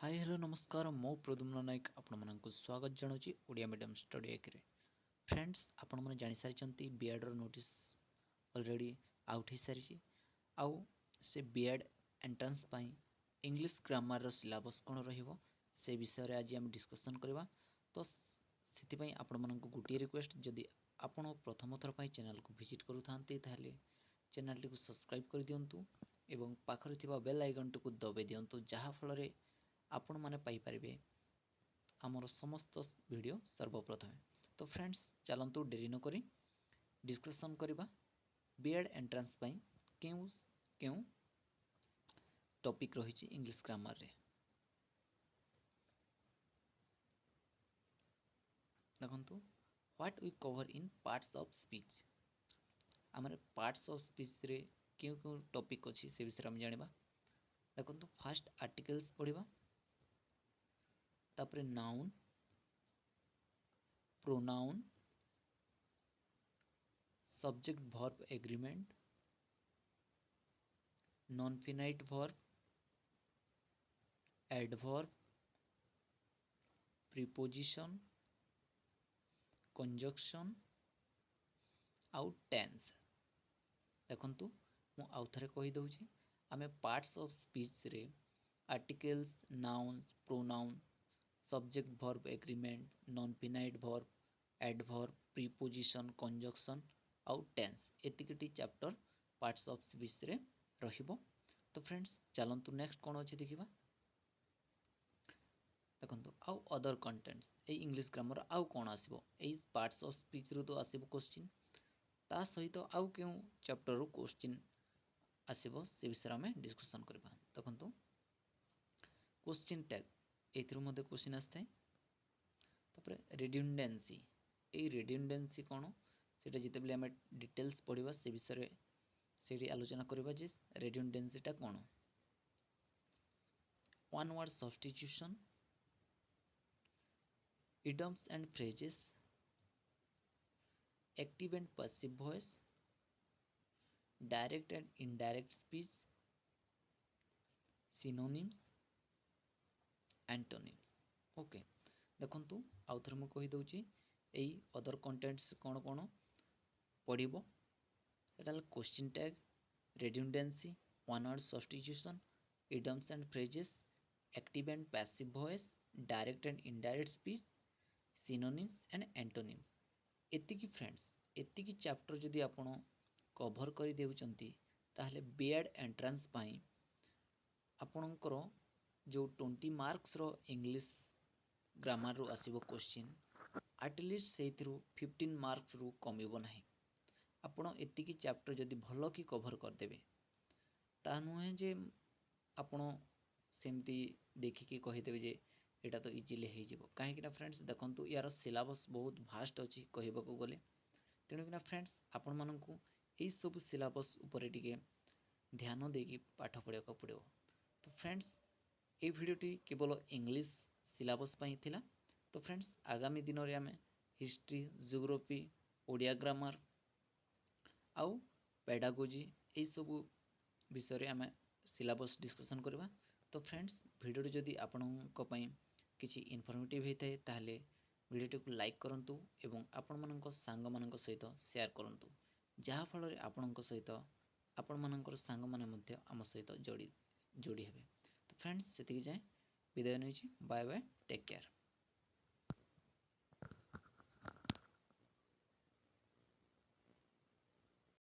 Hi hello नमस्कार मो प्रद्युम्न नायक आपण मानक स्वागत जनाऊँगी ओडिया मीडियम स्टडी एके फ्रेंड्स आपण मैंने जानी सारी बीएड रो नोटिस ऑलरेडी आउट हो सारी आउ से बीएड एंट्रेंस पाई इंग्लिश ग्रामर रो सिलेबस कौन रहिबो से विषय रे आज हम डिस्कशन करबा। तो से आपण मानक गोटे रिक्वेस्ट जदि आपण प्रथम थर पाई चैनल को विजिट करूथांती ताहले चैनल को सब्सक्राइब कर दियंतु एवं पाखरे थिबा बेल आइकन को दबाई दियंतु जहाँ फल रे आपण माने पाई परिबे आमर समस्त वीडियो सर्वप्रथमे। तो फ्रेंड्स चलंतु डेरी न करी डिस्कशन करबा बीएड एंट्रेंस पाई केउ केउ टॉपिक रही इंग्लिश ग्रामर रे। देखंतु what we cover in parts of speech आमर पार्ट्स ऑफ स्पीच रे केउ केउ टॉपिक अछि से विषय हम जानिबा। देखंतु फर्स्ट आर्टिकल्स पढ़िबा तापरे noun pronoun subject verb agreement non finite verb adverb preposition conjunction आउ टेंस। देखंतु मु आउ थरे कहि दउछि आमे पार्ट्स ऑफ स्पीच रे articles noun pronoun subject verb agreement non finite verb adverb preposition conjunction आउ टेंस एतिकटी चैप्टर पार्ट्स ऑफ स्पीच रे रहिबो। तो फ्रेंड्स चलंतु नेक्स्ट कोन अछि देखिबा। देखंतु आउ अदर कंटेंट्स ए इंग्लिश ग्रामर आउ कोन आसीबो ए पार्ट्स ऑफ स्पीच रो तो आसीबो क्वेश्चन ता सहित आउ केउ चैप्टर रो क्वेश्चन आसीबो से विषय में डिस्कशन करबा। देखंतु क्वेश्चन टैग एथिरो मध्ये क्वेश्चन आस्ते तापर रिडंडेंसी ए रिडंडेंसी कोन सेटा जिते बेले हम डिटेल्स पढिबा से विषय रे सेठी आलोचना करबा जे रिडंडेंसी टा कोन। One word substitution idioms and phrases active and passive voice direct and indirect speech synonyms antonyms। Okay देखंतु आउ थर मु कहि दउची एई other contents cone cone पढिबो Etah question tag redundancy one word substitution idioms and phrases active and passive voice direct and indirect speech synonyms and antonyms। एतिकी friends एतिकी chapter जदि आपण cover कर देउचंती ताहले बीएड एंट्रेंस पाई आपणकर जो 20 मार्क्स रो English grammar रो आसीबो question at least सेथिरु 15 marks रु कमिबो नाही। आपण एतिकी चैप्टर जदि भलो की कवर कर देबे ता नुहे जे आपण सेमती देखिकी कहि देबे जे एटा तो इजीली हो जिवो काहे कि फ्रेंड्स देखंतु यार सिलेबस बहुत भास्ट अछि कहबाको गले तेणु कि फ्रेंड्स आपण मानकू एई सब सिलेबस ऊपर टिके ध्यान देकी पाठ पढ़िया पड़ो। तो फ्रेंड्स ये भिडियोटी केवल इंग्लिश सिलेबस पई थिला। तो फ्रेंड्स आगामी दिन रे आमे हिस्ट्री जियोग्राफी ओडिया ग्रामर आउ पेडागोजी एई सब विषय रे आमे सिलेबस डिस्कशन करबा। तो फ्रेंड्स भिडियोटी जदि आपणक पई किसी इनफॉर्मेटिव होता है ताहले वीडियो को लाइक करंतु एवं आपण मानक सांग मानक सहित शेयर करंतु जहाँ फल रे आपणक सहित आपण मानकर सांग माने मध्य आम सहित जोड़ी हेबे। तो फ्रेंड्स सेतिकी जाए विदाय नै छी बाय बाय टेक केयर।